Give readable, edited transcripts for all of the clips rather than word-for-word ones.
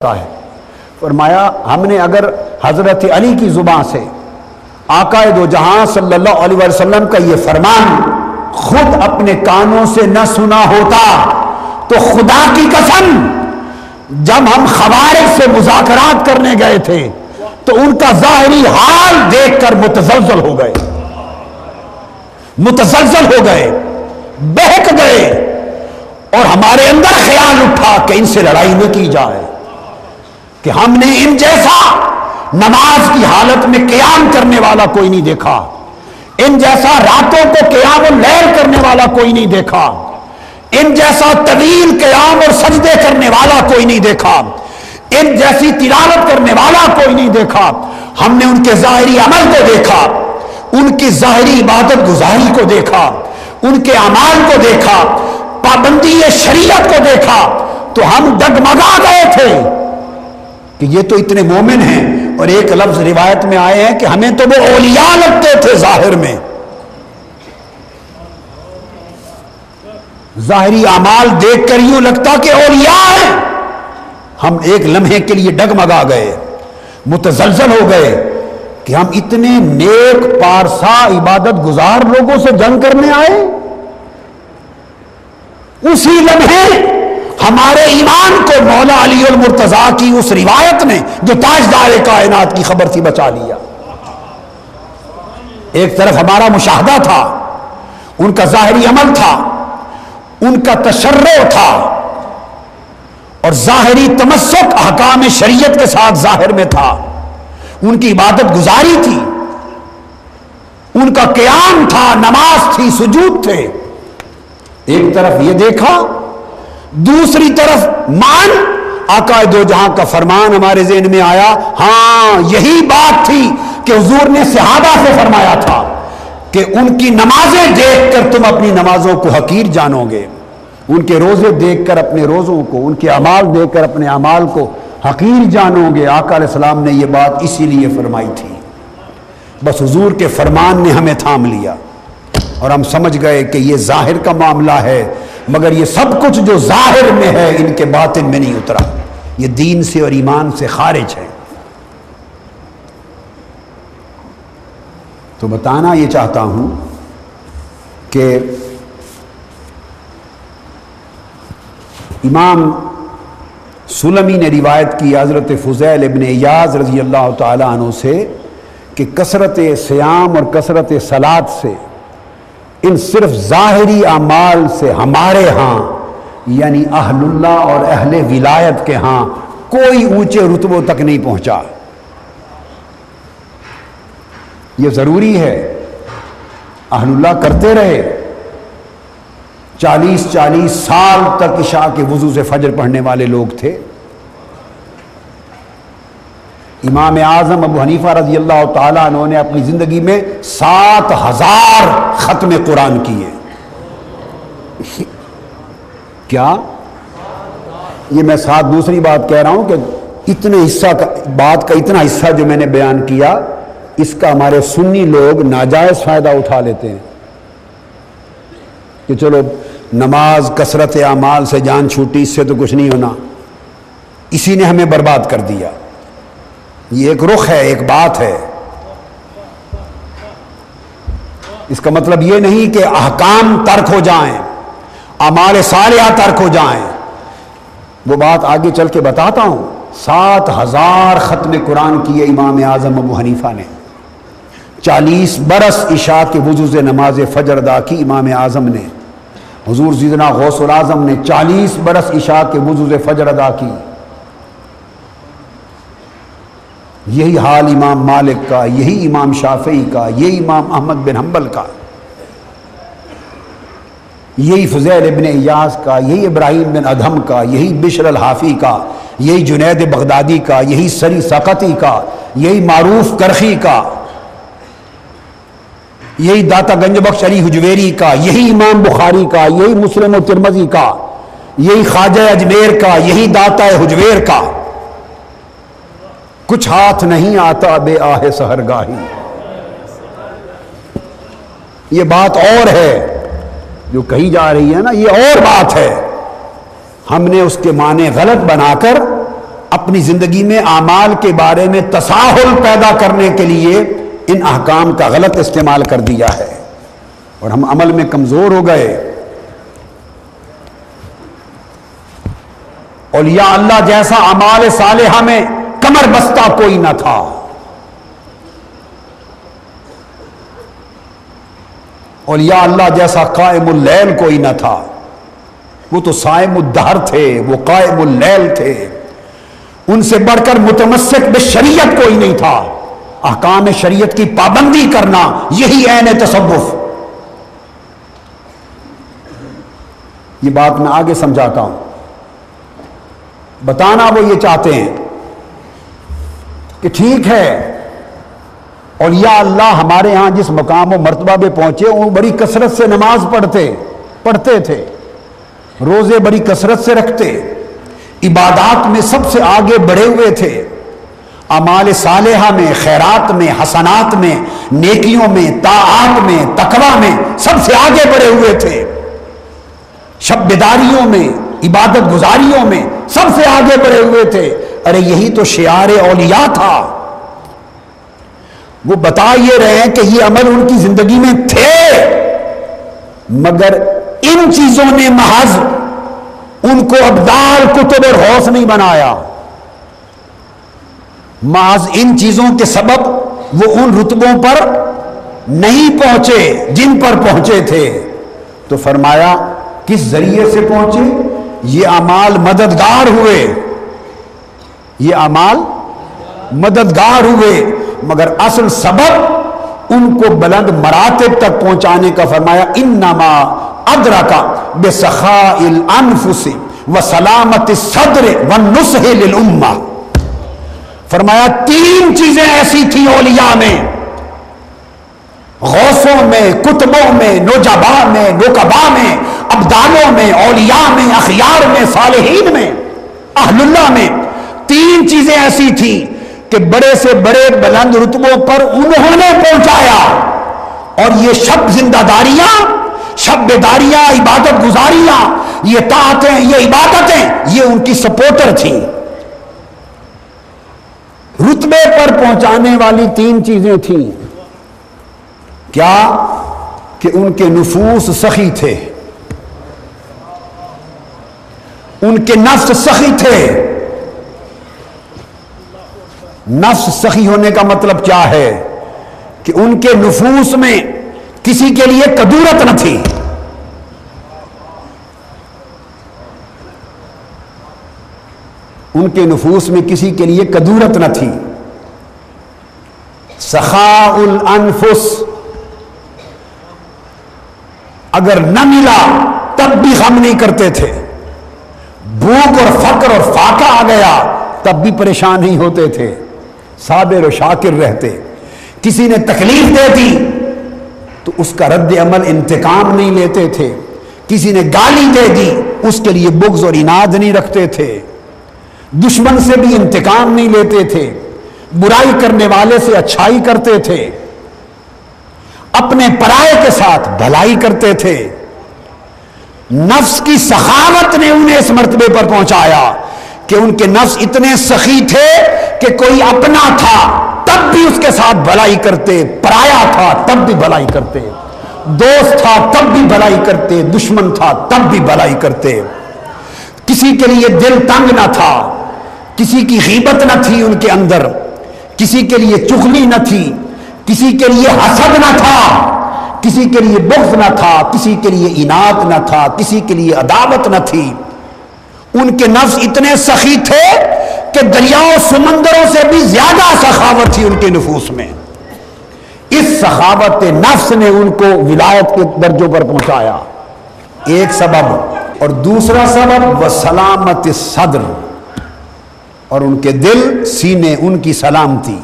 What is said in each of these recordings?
ہے۔ فرمایا ہم نے اگر حضرت علی کی زبان سے آقا دو جہاں صلی اللہ علیہ وسلم کا یہ فرمان خود اپنے کانوں سے نہ سنا ہوتا تو خدا کی قسم جب ہم خوارج سے مذاکرات کرنے گئے تھے تو ان کا ظاہری حال دیکھ کر متزلزل ہو گئے، بہک گئے، اور ہمارے اندر خیال اٹھا کہ ان سے لڑائی نہ کی جائے، کہ ہم نے ان جیسا نماز کی حالت میں قیام کرنے والا کوئی نہیں دیکھا، ان جیسا راتوں کو قیام اللیل کرنے والا کوئی نہیں دیکھا، ان جیسا طویل قیام اور سجدے کرنے والا کوئی نہیں دیکھا، ان جیسی تلاوت کرنے والا کوئی نہیں دیکھا۔ ہم نے ان کے ظاہری عمل کو دیکھا، ان کی ظاہری عبادت گزاری کو دیکھا، ان کے اعمال کو دیکھا، پابندی شریعت کو دیکھا، تو ہم ڈگمگا گئے تھے کہ یہ تو اتنے مومن ہیں، اور ایک لفظ روایت میں آئے ہیں کہ ہمیں تو وہ اولیاء لگتے تھے ظاہر میں، ظاہری اعمال دیکھ کر یوں لگتا کہ اولیاء ہیں۔ ہم ایک لمحے کے لیے ڈگمگا گئے، متزلزل ہو گئے کہ ہم اتنے نیک پارسا عبادت گزار لوگوں سے جنگ کرنے آئے۔ اسی لمحے ہمارے ایمان کو مولا علی المرتضیٰ کی اس روایت نے جو تاجدار کائنات کی خبر تھی بچا لیا۔ ایک طرف ہمارا مشاہدہ تھا، ان کا ظاہری عمل تھا، ان کا تشرع تھا، اور ظاہری تمسک احکام شریعت کے ساتھ ظاہر میں تھا، ان کی عبادت گزاری تھی، ان کا قیام تھا، نماز تھی، سجود تھے۔ ایک طرف یہ دیکھا، دوسری طرف مان آقا دو جہاں کا فرمان ہمارے ذہن میں آیا۔ ہاں یہی بات تھی کہ حضور نے صحابہ سے فرمایا تھا کہ ان کی نمازیں دیکھ کر تم اپنی نمازوں کو حقیر جانو گے، ان کے روزے دیکھ کر اپنے روزوں کو، ان کے اعمال دیکھ کر اپنے اعمال کو حقیر جانو گے۔ آقا علیہ السلام نے یہ بات اسی لیے فرمائی تھی، بس حضور کے فرمان نے ہمیں تھام لیا اور ہم سمجھ گئے کہ یہ ظاہر کا معاملہ ہے، مگر یہ سب کچھ جو ظاہر میں ہے ان کے باطن میں نہیں اترا، یہ دین سے اور ایمان سے خارج ہے۔ تو بتانا یہ چاہتا ہوں کہ امام سلمی نے روایت کی حضرت فضیل ابن عیاض رضی اللہ تعالی عنہ سے کہ کثرت صیام اور کثرت صلاۃ سے، ان صرف ظاہری اعمال سے ہمارے ہاں یعنی اہل اللہ اور اہل ولایت کے ہاں کوئی اونچے رتبوں تک نہیں پہنچا۔ یہ ضروری ہے، اہل اللہ کرتے رہے، 40 سال تک عشاء کے وضو سے فجر پڑھنے والے لوگ تھے۔ امام اعظم ابو حنیفہ رضی اللہ تعالیٰ عنہ نے اپنی زندگی میں 7000 ختم قرآن کیے۔ کیا یہ میں ساتھ دوسری بات کہہ رہا ہوں کہ اتنے حصہ کا بات کا اتنا حصہ جو میں نے بیان کیا، اس کا ہمارے سنی لوگ ناجائز فائدہ اٹھا لیتے ہیں کہ چلو نماز کثرت اعمال سے جان چھوٹی، اس سے تو کچھ نہیں ہونا، اسی نے ہمیں برباد کر دیا۔ یہ ایک رخ ہے، ایک بات ہے، اس کا مطلب یہ نہیں کہ احکام ترک ہو جائیں، اعمال صالحہ ترک ہو جائیں، وہ بات آگے چل کے بتاتا ہوں۔ 7000 ختم قرآن کیے امام اعظم ابو حنیفہ نے، 40 برس عشاء کے وضو سے نماز فجر ادا کی امام اعظم نے، حضور سیدنا غوث العظم نے 40 برس عشاء کے وضو سے فجر ادا کی۔ یہی حال امام مالک کا، یہی امام شافعی کا، یہی امام احمد بن حنبل کا، یہی فضیل ابن عیاض کا، یہی ابراہیم بن ادھم کا، یہی بشر الحافی کا، یہی جنید بغدادی کا، یہی سری سقطی کا، یہی معروف کرخی کا، یہی داتا گنج بخش علی حجویری کا، یہی امام بخاری کا، یہی مسلم و ترمذی کا، یہی خواجہ اجمیر کا، یہی داتا حجویر کا۔ کچھ ہاتھ نہیں آتا بے آہ سحرگاہی۔ یہ بات اور ہے جو کہی جا رہی ہے نا، یہ اور بات ہے، ہم نے اس کے معنی غلط بنا کر اپنی زندگی میں اعمال کے بارے میں تساہل پیدا کرنے کے لیے ان احکام کا غلط استعمال کر دیا ہے اور ہم عمل میں کمزور ہو گئے. اولیاء اللہ جیسا اعمال صالحہ میں کمر بستہ کوئی نہ تھا. اولیاء اللہ جیسا قائم اللیل کوئی نہ تھا. وہ تو صائم الدہر تھے, وہ قائم اللیل تھے. ان سے بڑھ کر متمسک بشریعت کوئی نہیں تھا. احکام شریعت کی پابندی کرنا یہی عین تصوف. یہ بات میں آگے سمجھاتا ہوں. بتانا وہ یہ چاہتے ہیں کہ ٹھیک ہے اولیاء اللہ ہمارے ہاں جس مقام و مرتبہ پہ پہنچے وہ بڑی کثرت سے نماز پڑھتے تھے, روزے بڑی کثرت سے رکھتے, عبادات میں سب سے آگے بڑھے ہوئے تھے, اعمال صالحہ میں, خیرات میں, حسنات میں, نیکیوں میں, طاعات میں, تقویٰ میں سب سے آگے بڑھے ہوئے تھے, شب بیداریوں میں, عبادت گزاریوں میں سب سے آگے بڑھے ہوئے تھے. ارے یہی تو شعار اولیاء تھا. وہ بتا یہ رہے ہیں کہ یہ عمل ان کی زندگی میں تھے, مگر ان چیزوں نے محض ان کو ابدال, کتب اور غوث نہیں بنایا. محض ان چیزوں کے سبب وہ ان رتبوں پر نہیں پہنچے جن پر پہنچے تھے. تو فرمایا کس ذریعے سے پہنچے؟ یہ اعمال مددگار ہوئے, یہ اعمال مددگار ہوئے, مگر اصل سبب ان کو بلند مراتب تک پہنچانے کا فرمایا انما ادرکا بسخاء الانفس وسلامت الصدر والنصح للامہ. فرمایا تین چیزیں ایسی تھیں اولیاء میں, غوثوں میں, کتبوں میں, نجبا میں, نقبا میں, ابدالوں میں, اولیاء میں, اخیار میں, صالحین میں, اہل اللہ میں. تین چیزیں ایسی تھیں کہ بڑے سے بڑے بلند رتبوں پر انہوں نے پہنچایا. اور یہ شب زندہ داریاں, شب بیداریاں, عبادت گزاریاں, یہ طاعتیں, یہ عبادتیں, یہ ان کی سپورٹر تھیں. رتبے پر پہنچانے والی تین چیزیں تھیں. کیا؟ کہ ان کے نفوس سخی تھے, ان کے نفس سخی تھے. نفس سخی ہونے کا مطلب کیا ہے؟ کہ ان کے نفوس میں کسی کے لیے کدورت نہ تھی. ان کے نفوس میں کسی کے لیے کدورت نہ تھی. سخاء الانفس, اگر نہ ملا تب بھی غم نہیں کرتے تھے. بھوک اور فقر اور فاقہ آ گیا تب بھی پریشان نہیں ہوتے تھے, صابر و شاکر رہتے. کسی نے تکلیف دے دی تو اس کا رد عمل انتقام نہیں لیتے تھے. کسی نے گالی دے دی اس کے لیے بغض اور عناد نہیں رکھتے تھے. دشمن سے بھی انتقام نہیں لیتے تھے. برائی کرنے والے سے اچھائی کرتے تھے. اپنے پرائے کے ساتھ بھلائی کرتے تھے. نفس کی سخاوت نے انہیں اس مرتبے پر پہنچایا کہ ان کے نفس اتنے سخی تھے کہ کوئی اپنا تھا تب بھی اس کے ساتھ بھلائی کرتے, پرایا تھا تب بھی بھلائی کرتے, دوست تھا تب بھی بھلائی کرتے, دشمن تھا تب بھی بھلائی کرتے. کسی کے لیے دل تنگ نہ تھا, کسی کی غیبت نہ تھی ان کے اندر, کسی کے لیے چغلی نہ تھی, کسی کے لیے حسد نہ تھا, کسی کے لیے بغض نہ تھا, کسی کے لیے عناد نہ تھا, کسی کے لیے عداوت نہ تھی. ان کے نفس اتنے سخی تھے کہ دریاؤں سمندروں سے بھی زیادہ سخاوت تھی ان کے نفوس میں. اس سخاوت نفس نے ان کو ولایت کے درجوں پر پہنچایا. ایک سبب. اور دوسرا سبب وسلامت الصدر, اور ان کے دل, سینے, ان کی سلامتی,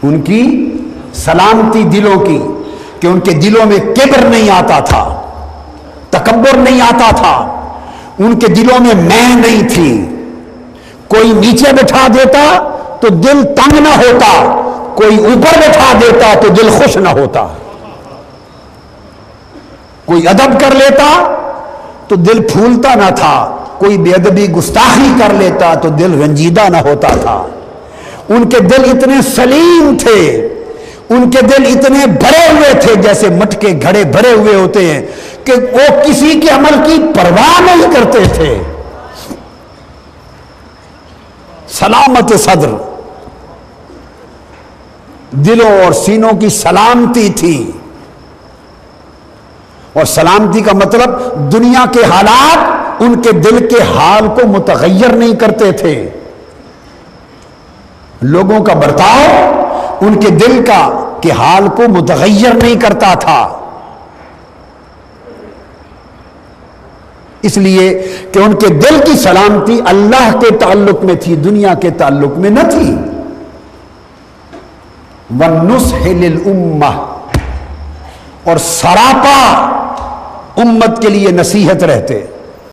ان کی سلامتی دلوں کی, کہ ان کے دلوں میں کبر نہیں آتا تھا, تکبر نہیں آتا تھا. ان کے دلوں میں میں نہیں تھی. کوئی نیچے بٹھا دیتا تو دل تنگ نہ ہوتا, کوئی اوپر بٹھا دیتا تو دل خوش نہ ہوتا. کوئی ادب کر لیتا تو دل پھولتا نہ تھا, کوئی بے ادبی گستاخی کر لیتا تو دل رنجیدہ نہ ہوتا تھا۔ ان کے دل اتنے سلیم تھے، ان کے دل اتنے بھرے ہوئے تھے جیسے مٹکے گھڑے بھرے ہوئے ہوتے ہیں کہ وہ کسی کے عمل کی پرواہ نہیں کرتے تھے۔ سلامت صدر، دلوں اور سینوں کی سلامتی تھی، اور سلامتی کا مطلب دنیا کے حالات ان کے دل کے حال کو متغیر نہیں کرتے تھے، لوگوں کا برتاؤ ان کے دل کے حال کو متغیر نہیں کرتا تھا، اس لیے کہ ان کے دل کی سلامتی اللہ کے تعلق میں تھی، دنیا کے تعلق میں نہ تھی۔ وَالنُّصْحِ لِلْأُمَّةِ، اور سراپا امت کے لیے نصیحت رہتے۔